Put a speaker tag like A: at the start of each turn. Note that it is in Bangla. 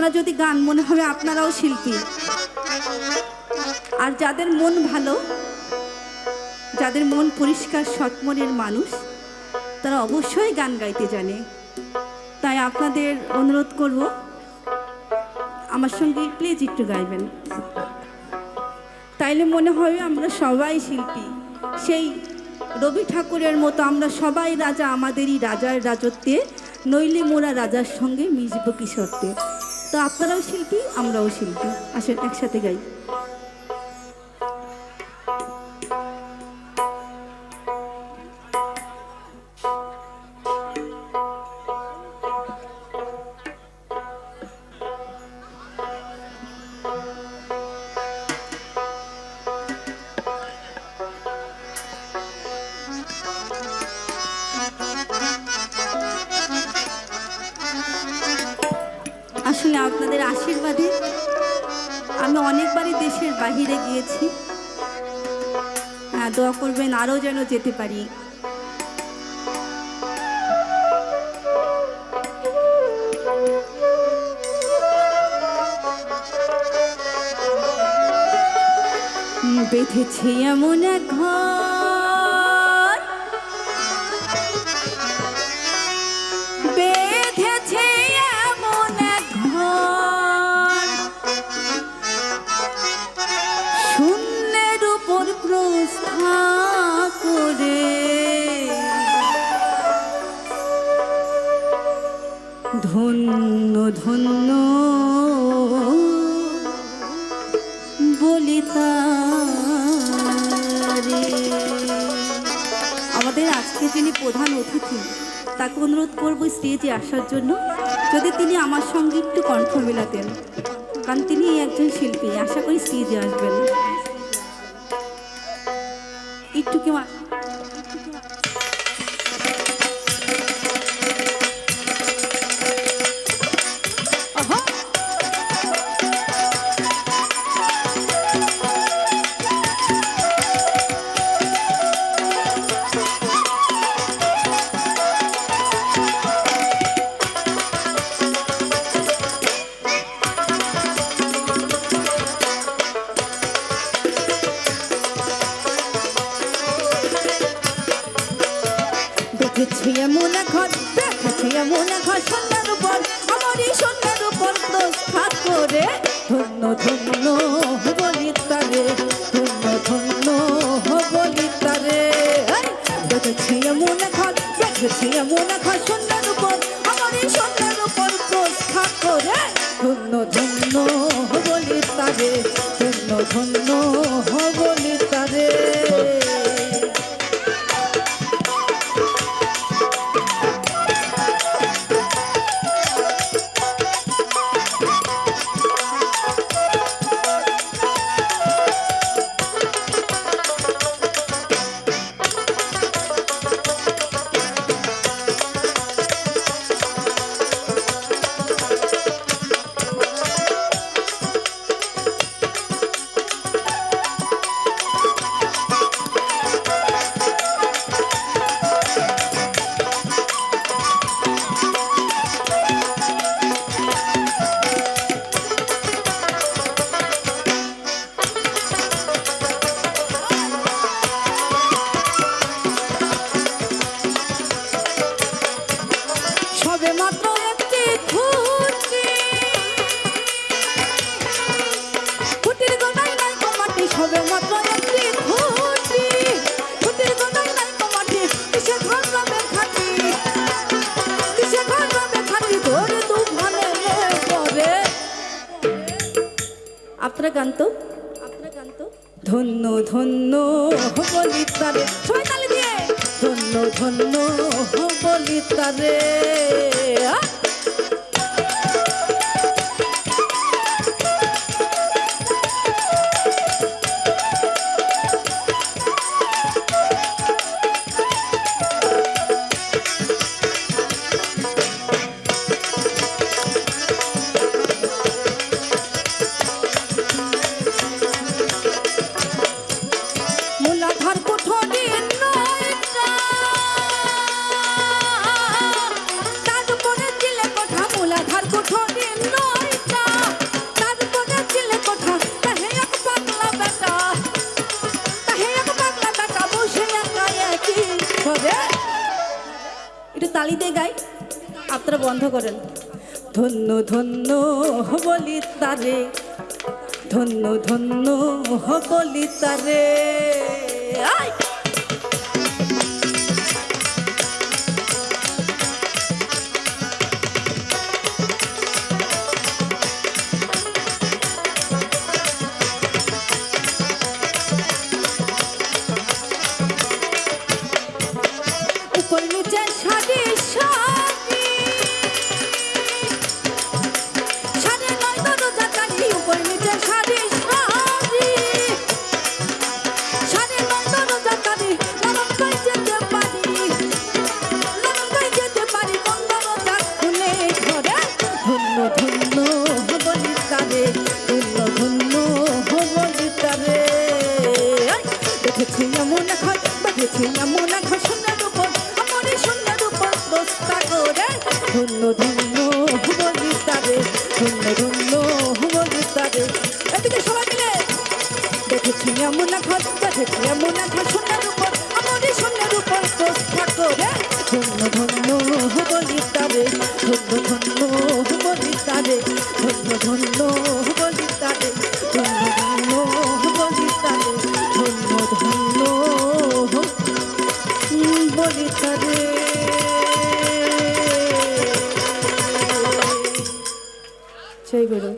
A: আপনারা যদি গান মনে হবে আপনারাও শিল্পী। আর যাদের মন ভালো, যাদের মন পরিষ্কার সৎ মনের মানুষ, তারা অবশ্যই গান গাইতে জানে। তাই আপনাদের অনুরোধ করব আমার সঙ্গে প্লিজ একটু গাইবেন, তাইলে মনে হবে আমরা সবাই শিল্পী। সেই রবি ঠাকুরের মতো আমরা সবাই রাজা, আমাদেরই রাজার রাজত্বে, নইলে মোরা রাজার সঙ্গে মিশব কি সত্যে। তো আপনারাও শিল্পী, আমরাও শিল্পী, আসেন একসাথে গাই। আসলে আপনাদের আশীর্বাদে আমি অনেকবারই দেশের বাহিরে গিয়েছি। দোয়া করবেন আরও যেন যেতে পারি। বেঁধেছি এমন এক ঘর, বেঁধেছে এমন এক ঘর, শূন্যের উপর প্রস্থা করে, ধন্য ধন্য বলি তারে। আমাদের আজকে যিনি প্রধান অতিথি, তাকে অনুরোধ করব স্টেজে আসার জন্য, যদি তিনি আমার সঙ্গে একটু কণ্ঠ মেলাতেন, কারণ তিনি একজন শিল্পী। আশা করি স্টেজে আসবেন। একটু কেউ দেখেছি এমন ঘর, দেখেছি এমন ঘর, সন্ধ্যার উপর আমার এই সন্ধ্যার উপর প্রস্থা করে, ধন্য ধন্য বলি তারে, ধন্য ধন্য বলি তারে। দেখেছি এমন ঘর, দেখেছি এমন ঘর, সন্ধ্যার উপর আমার এই সন্ধ্যার উপর প্রস্থা করে, ধন্য ধন্য বলি তারে, ধন্য ধন্য বলি তারে। আপনারা গান তো, ধন্য ধন্য বলি তারে, সবাই তালি দিয়ে, ধন্য ধন্য বলি তারে। তারপরে মাত্রা বন্ধ করেন। ধন্য ধন্য বলি তারে, ধন্য ধন্য বলি তারে। আয়! উপর নিচে সারি সারি, সাড়ে নয় দরজা কাঠি। উপর নিচে সারি সারি, সাড়ে নয় দরজা কাঠি। নরম কই যেতে পারি, নরম কই যেতে পারি, কোন দরজা খুলে ধরে। ধন্য ধন্য বলি তারে, ধন্য ধন্য বলি তারে। দেখেছি এমন এখন, দেখেছি এমন এখন সোনার উপর, আমারই সোনার উপর দোস্তা করে। ধন্য ধন্য বলি তারে, ধন্য ধন্য বলি তারে। এদিকে সবাই মিলে দেখেছি এমন এখন, দেখেছি এমন এখন সোনার উপর, আমারই সোনার উপর দোস্তা করে। ধন্য ধন্য বলি তারে, ধন্য ধন্য বলি তারে, ধন্য ধন্য বলি তারে, ধন্য ধন্য বলি তারে, ধন্য ধন্য বলি তারে। জয় গুরু।